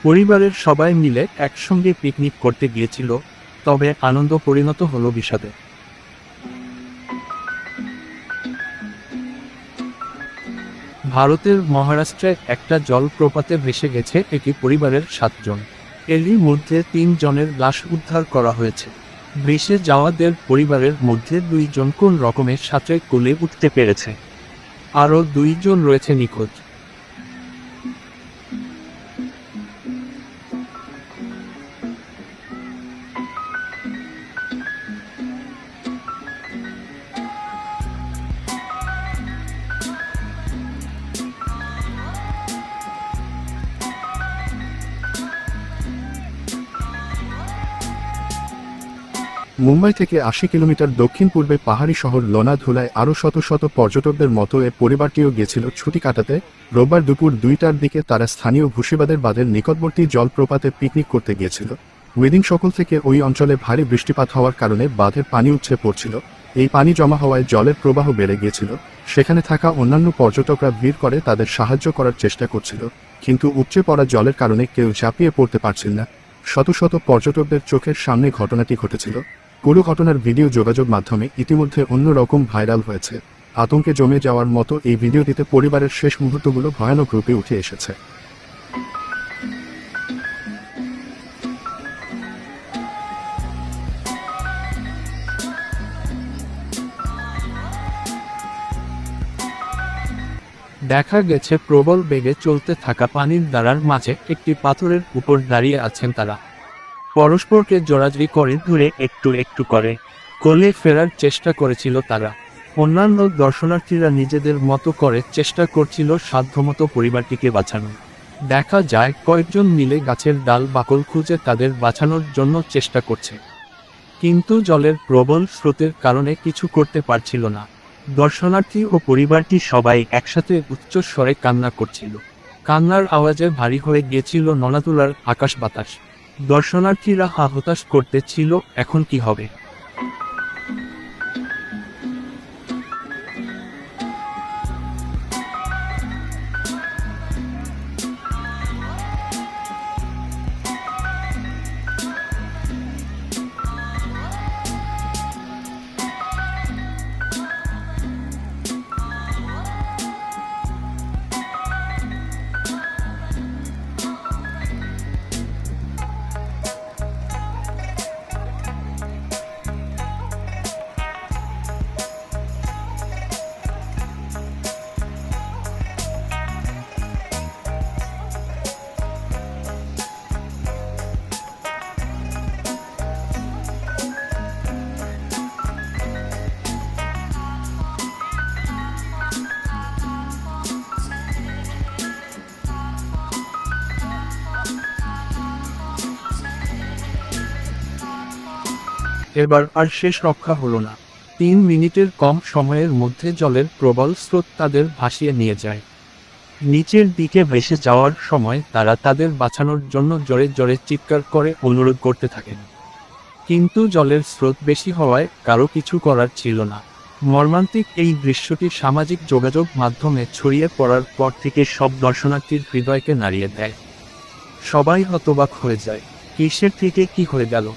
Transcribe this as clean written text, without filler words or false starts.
পরিবারের সবাই মিলে একসঙ্গে পিকনিক করতে গিয়েছিল, তবে আনন্দ পরিণত হলো বিষাদে। ভারতের মহারাষ্ট্রে একটা জলপ্রপাতে ভেসে গেছে একটি পরিবারের 7 জন। এরই মধ্যে 3 জনের লাশ উদ্ধার করা হয়েছে। ভেসে যাওয়াদের পরিবারের মধ্যে 2 জন কোন রকমের সাঁতরে কোলে উঠতে পেরেছে, আরও 2 জন রয়েছে নিখোঁজ। মুম্বাই থেকে 80 কিলোমিটার দক্ষিণ পূর্বে পাহাড়ি শহর লোনাধুলায় আরও শত শত পর্যটকদের মতো এ পরিবারটিও গিয়েছিল ছুটি কাটাতে। রোববার দুপুর 2টার দিকে তারা স্থানীয় ভুশিবাদের বাঁধের নিকটবর্তী জলপ্রপাতে পিকনিক করতে গিয়েছিল। ওইদিন সকাল থেকে ওই অঞ্চলে ভারী বৃষ্টিপাত হওয়ার কারণে বাঁধের পানি উপচে পড়ছিল। এই পানি জমা হওয়ায় জলের প্রবাহ বেড়ে গিয়েছিল। সেখানে থাকা অন্যান্য পর্যটকরা ভিড় করে তাদের সাহায্য করার চেষ্টা করছিল, কিন্তু উপচে পড়া জলের কারণে কেউ ঝাঁপিয়ে পড়তে পারছিল না। শত শত পর্যটকদের চোখের সামনে ঘটনাটি ঘটেছিল। পুরো ঘটনার ভিডিও যোগাযোগ মাধ্যমে ইতিমধ্যে অন্যরকম ভাইরাল হয়েছে। আতঙ্কে জমে যাওয়ার মতো এই ভিডিওটিতে পরিবারের শেষ মুহূর্তগুলো ভয়ানক রূপে উঠে এসেছে। দেখা গেছে প্রবল বেগে চলতে থাকা পানির ধারার মাঝে একটি পাথরের উপর দাঁড়িয়ে আছেন তারা। পরস্পরকে জড়াজড়ি করে দূরে একটু একটু করে কোলে ফেরার চেষ্টা করেছিল তারা। অন্যান্য দর্শনার্থীরা নিজেদের মতো করে চেষ্টা করছিল সাধ্যমতো পরিবারটিকে বাঁচানো। দেখা যায় কয়েকজন মিলে গাছের ডাল বাকল খুঁজে তাদের বাঁচানোর জন্য চেষ্টা করছে, কিন্তু জলের প্রবল স্রোতের কারণে কিছু করতে পারছিল না। দর্শনার্থী ও পরিবারটি সবাই একসাথে উচ্চ স্বরে কান্না করছিল। কান্নার আওয়াজে ভারী হয়ে গিয়েছিল নলাতুলার আকাশ বাতাস। দর্শনার্থীরা হতাশ করতেছিল, এখন কি হবে। এবার আর শেষ রক্ষা হলো না। 3 মিনিটের কম সময়ের মধ্যে জলের প্রবল স্রোত তাদের ভাসিয়ে নিয়ে যায়। নিচের দিকে ভেসে যাওয়ার সময় তারা তাদের বাঁচানোর জন্য জোরে জোরে চিৎকার করে অনুরোধ করতে থাকেন, কিন্তু জলের স্রোত বেশি হওয়ায় কারো কিছু করার ছিল না। মর্মান্তিক এই দৃশ্যটি সামাজিক যোগাযোগ মাধ্যমে ছড়িয়ে পড়ার পর থেকে সব দর্শনার্থীর হৃদয়কে নাড়িয়ে দেয়। সবাই হতবাক হয়ে যায়, কিসের থেকে কি হয়ে গেল।